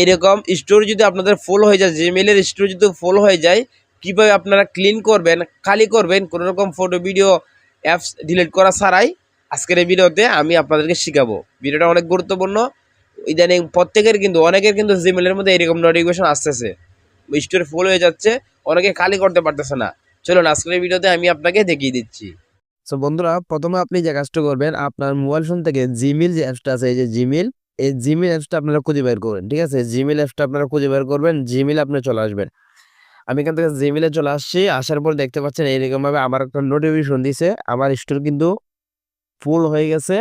এরকম স্টোর যদি আপনাদের ফুল হয়ে যায়, জিমেলের স্টোর যদি ফুল হয়ে যায়, কীভাবে আপনারা ক্লিন করবেন, খালি করবেন কোনো রকম ফটো ভিডিও অ্যাপস ডিলিট করা ছাড়াই, আজকের এই ভিডিওতে আমি আপনাদেরকে শেখাবো। ভিডিওটা অনেক গুরুত্বপূর্ণ। ইদানিং প্রত্যেকের কিন্তু অনেকের কিন্তু জিমেলের মধ্যে এরকম নোটিফিকেশন আসতেছে, স্টোর ফুল হয়ে যাচ্ছে, অনেকে খালি করতে পারতেছে না। চলুন আজকের ভিডিওতে আমি আপনাকে দেখিয়ে দিচ্ছি। সো বন্ধুরা, প্রথমে আপনি যে কাজটা করবেন, আপনার মোবাইল ফোন থেকে জিমেল যে অ্যাপসটা আছে, এই যে জিমেল, এই জিমেল অ্যাপসটা আপনারা খুঁজে বের করবেন। ঠিক আছে, জিমেল অ্যাপসটা আপনারা খুঁজে বের করবেন, জিমেল আপনি চলে আসবেন। আমি এখান থেকে জিমেলে চলে আসছি, আসার পর দেখতে পাচ্ছেন এইরকমভাবে আমার একটা নোটিফিকেশন দিছে, আমার স্টোর কিন্তু ফুল হয়ে গেছে।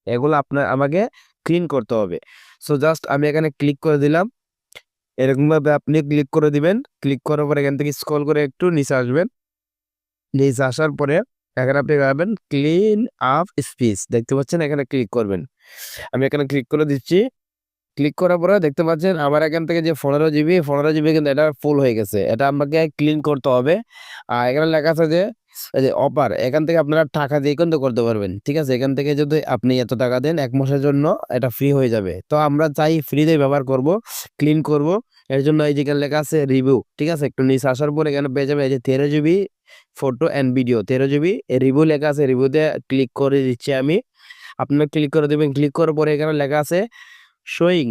এগুলো আপনার আমাকে ক্লিন করতে হবে। সো জাস্ট আমি এখানে ক্লিক করে দিলাম। এরকমভাবে আপনি ক্লিক করে দিবেন। ক্লিক করার পর এখান থেকে স্ক্রল করে একটু নিচে আসবেন। নিচে আসার পরে এখানে আপনি পাবেন ক্লিন আপ স্পেস, দেখতে পাচ্ছেন, এখানে ক্লিক করবেন। আমি এখানে ক্লিক করে দিচ্ছি। ক্লিক করার পরে দেখতে পাচ্ছেন আমার এখান থেকে যে 15 জিবি কিন্তু এটা ফুল হয়ে গেছে। এটা আমাকে ক্লিন করতে হবে। আর এখানে লেখা আছে যে এই যে অফার, এখান থেকে আপনারা টাকা দিয়ে কিন্তু করতে পারবেন। ঠিক আছে, এখান থেকে যদি আপনি এত টাকা দেন 1 মাসের জন্য এটা ফ্রি হয়ে যাবে। তো আমরা চাই ফ্রিতে ব্যবহার করব, ক্লিন করব। এর জন্য এই যে এখানে লেখা আছে রিভিউ। ঠিক আছে, একটু নিচে আসার পর এখানে পেয়ে যাবে এই যে 13 GB photo and video, 13 GB review লেখা আছে। রিভিউতে ক্লিক করে দিচ্ছি আমি। আপনারা ক্লিক করে দেবেন। ক্লিক করার পরে এখানে লেখা আছে শোয়িং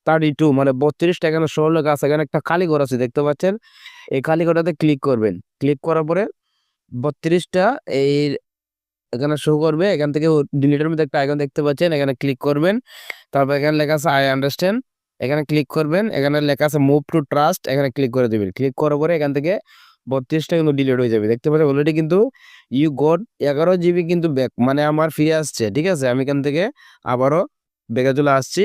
32, মানে 32 টা এখানে শো লেখা আছে। এখানে একটা খালি ঘর আছে, দেখতে পাচ্ছেন। এই খালি ঘরটাতে ক্লিক করবেন। ক্লিক করার পরে 32 টা এই এখানে শো করবে। এখান থেকে ডিলিটের মধ্যে একটা আইকন দেখতে পাচ্ছেন, এখানে ক্লিক করবেন। তারপর এখানে লেখা আছে আই আন্ডারস্ট্যান্ড, এখানে ক্লিক করবেন। এখানে লেখা আছে মুভ টু ট্রাস্ট, এখানে ক্লিক করে দিবেন। ক্লিক করার পরে এখান থেকে 32 টা কিন্তু ডিলিট হয়ে যাবে। দেখতে পাচ্ছেন অলরেডি কিন্তু ইউ গট 11 জিবি কিন্তু ব্যাক, মানে আমার ফিরে আসছে। ঠিক আছে, আমি এখান থেকে আবারও ব্যাকে চলে আসছি।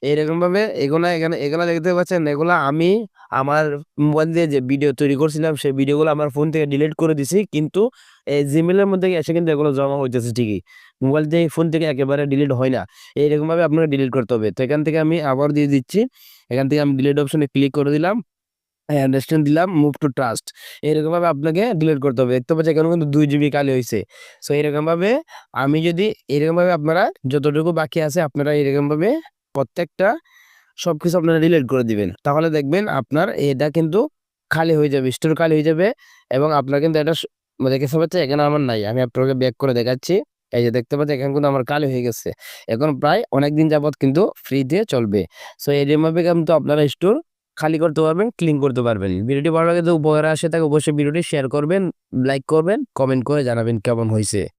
এইরকমভাবে এগুলা দেখতে পাচ্ছেন, এগুলা আমি আমার মোবাইল দিয়ে যে ভিডিও তৈরি করছিলাম সেই ভিডিওগুলো আমার ফোন থেকে ডিলিট করে দিছি, কিন্তু এই জিমেলের মধ্যে এসে কিন্তু এগুলো জমা হইতেছে ঠিকই। মোবাইল থেকে ফোন থেকে একেবারে ডিলিট হয় না। এইরকমভাবে আপনাকে ডিলিট করতে হবে। তো এখান থেকে আমি আবার দিয়ে দিচ্ছি। এখান থেকে আমি ডিলিট অপশনে ক্লিক করে দিলাম। হ্যাঁ, আন্ডারস্ট্যান্ড দিলাম, মুভ টু ট্রাস্ট। এরকমভাবে আপনাকে ডিলিট করতে হবে। দেখতে পাচ্ছেন এখানে কিন্তু 2 জিবি খালি হইছে। সো এরকমভাবে আমি যদি এরকমভাবে আপনারা যতটুকু বাকি আছে আপনারা এরকমভাবে প্রত্যেকটা সবকিছু আপনারা ডিলিট করে দিবেন। তাহলে দেখবেন আপনার এটা কিন্তু খালি হয়ে যাবে, স্টোর খালি হয়ে যাবে। এবং আপনার কিন্তু এটা দেখতে পাচ্ছেন এখানে আমার নাই। আমি আপনাকে ব্যাক করে দেখাচ্ছি। এই যে দেখতে পাচ্ছেন এখানে কিন্তু আমার খালি হয়ে গেছে। এখন প্রায় অনেকদিন যাবত কিন্তু ফ্রি দিয়ে চলবে। সো এরকমভাবে কিন্তু আপনারা স্টোর খালি করতে পারবেন, ক্লিন করতে পারবেন। ভিডিওটি ভালো লাগে, তো উপকারে আসে থাকে অবশ্যই ভিডিওটি শেয়ার করবেন, লাইক করবেন, কমেন্ট করে জানাবেন কেমন হয়েছে।